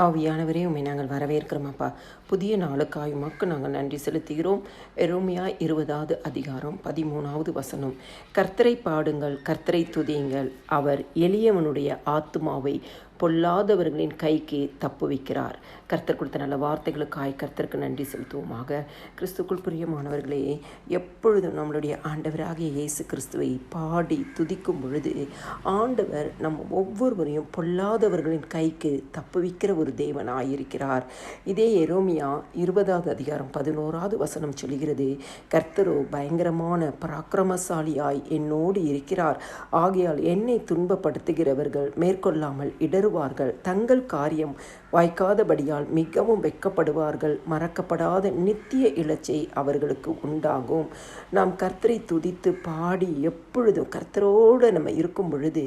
ஆவியானவரே, உம்மை நாங்கள் வரவேற்கிறோம் அப்பா. புதிய நாளுக்காய் உமக்கு நாங்கள் நன்றி செலுத்துகிறோம். எரேமியா 20வது அதிகாரம் 13வது வசனம். கர்த்தரை பாடுங்கள், கர்த்தரை துதியுங்கள். அவர் எளியவனுடைய ஆத்துமாவை பொல்லாதவர்களின் கைக்கு தப்புவிக்கிறார். கர்த்தர் கொடுத்த நல்ல வார்த்தைகளுக்காய் கர்த்தருக்கு நன்றி செலுத்துவோமாக. கிறிஸ்துக்குள் பிரியமானவர்களே, எப்பொழுதும் நம்மளுடைய ஆண்டவராகிய இயேசு கிறிஸ்துவை பாடி துதிக்கும் பொழுது ஆண்டவர் நம்ம ஒவ்வொருவரையும் பொல்லாதவர்களின் கைக்கு தப்புவிக்கிற ஒரு தேவனாயிருக்கிறார். இதே எரேமியா 20வது அதிகாரம் 11வது வசனம் சொல்கிறது, கர்த்தரோ பயங்கரமான பராக்கிரமசாலியாய் என்னோடு இருக்கிறார். ஆகையால் என்னை துன்பப்படுத்துகிறவர்கள் மேற்கொள்ளாமல் இடறுவார்கள். தங்கள் காரியம் வாய்க்காதபடியால் மிகவும் வெட்கப்படுவார்கள். மறக்கப்படாத நித்திய இலச்சை அவர்களுக்கு உண்டாகும். நாம் கர்த்தரை துதித்து பாடி எப்பொழுதும் கர்த்தரோடு நம்ம இருக்கும் பொழுது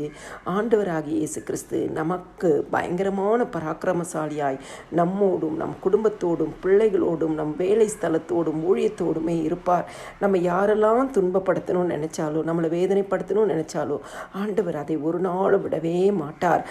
ஆண்டவராகிய இயேசு கிறிஸ்து நமக்கு பயங்கரமான பராக்கிரமசாலியாய் நம்மோடும் நம் குடும்பத்தோடும் பிள்ளைகளோடும் நம் வேலை ஸ்தலத்தோடும் ஊழியத்தோடுமே இருப்பார். நம்ம யாரெல்லாம் துன்பப்படுத்தணும்னு நினைச்சாலோ, நம்மளை வேதனைப்படுத்தணும்னு நினைச்சாலோ ஆண்டவர் அதை ஒரு நாளும் விடவே மாட்டார்.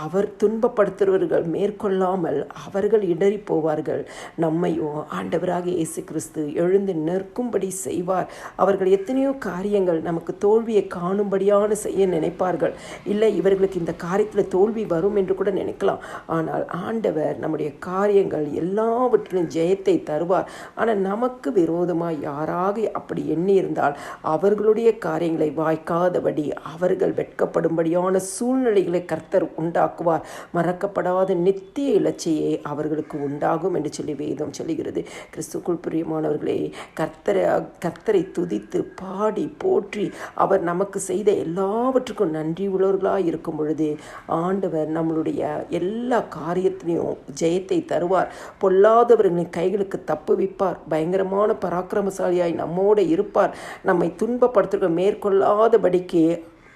அவர் துன்பப்படுத்துகிறவர்கள் மேற்கொள்ளாமல் அவர்கள் இடறி போவார்கள். நம்மையோ ஆண்டவராகிய இயேசு கிறிஸ்து எழுந்து நிற்கும்படி செய்வார். அவர்கள் எத்தனையோ காரியங்கள் நமக்கு தோல்வியை காணும்படியான செய்ய நினைப்பார்கள். இல்லை, இவர்களுக்கு இந்த காரியத்தில் தோல்வி வரும் என்று கூட நினைக்கலாம். ஆனால் ஆண்டவர் நம்முடைய காரியங்கள் எல்லாவற்றிலும் ஜெயத்தை தருவார். ஆனால் நமக்கு விரோதமாக யாராக அப்படி எண்ணி இருந்தால் அவர்களுடைய காரியங்களை வாய்க்காதபடி அவர்கள் வெட்கப்படும்படியான சூழ்நிலைகளை கர்த்தர் உண்டாக்குவார். மறக்கப்படாத நித்திய இலச்சையே அவர்களுக்கு உண்டாகும் என்று சொல்லி வேதம் சொல்லுகிறது. கிறிஸ்துக்குள் பிரியமானவர்களே, கர்த்தரை துதித்து பாடி போற்றி அவர் நமக்கு செய்த எல்லாவற்றுக்கும் நன்றி உள்ளவர்களாக இருக்கும் பொழுது ஆண்டவர் நம்மளுடைய எல்லா காரியத்திலையும் ஜெயத்தை தருவார். பொல்லாதவர்களின் கைகளுக்கு தப்புவிப்பார். பயங்கரமான பராக்கிரமசாலியாய் நம்மோடு இருப்பார். நம்மை துன்பப்படுத்துகிற மேற்கொள்ளாதபடிக்கு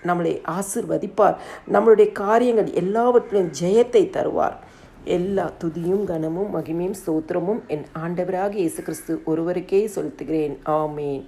நம்மளை ஆசிர்வதிப்பார். நம்மளுடைய காரியங்கள் எல்லாவற்றிலும் ஜெயத்தை தருவார். எல்லா துதியும் கனமும் மகிமையும் ஸ்தோத்திரமும் என் ஆண்டவராகிய இயேசு கிறிஸ்து ஒருவருக்கே செலுத்துகிறேன். ஆமேன்.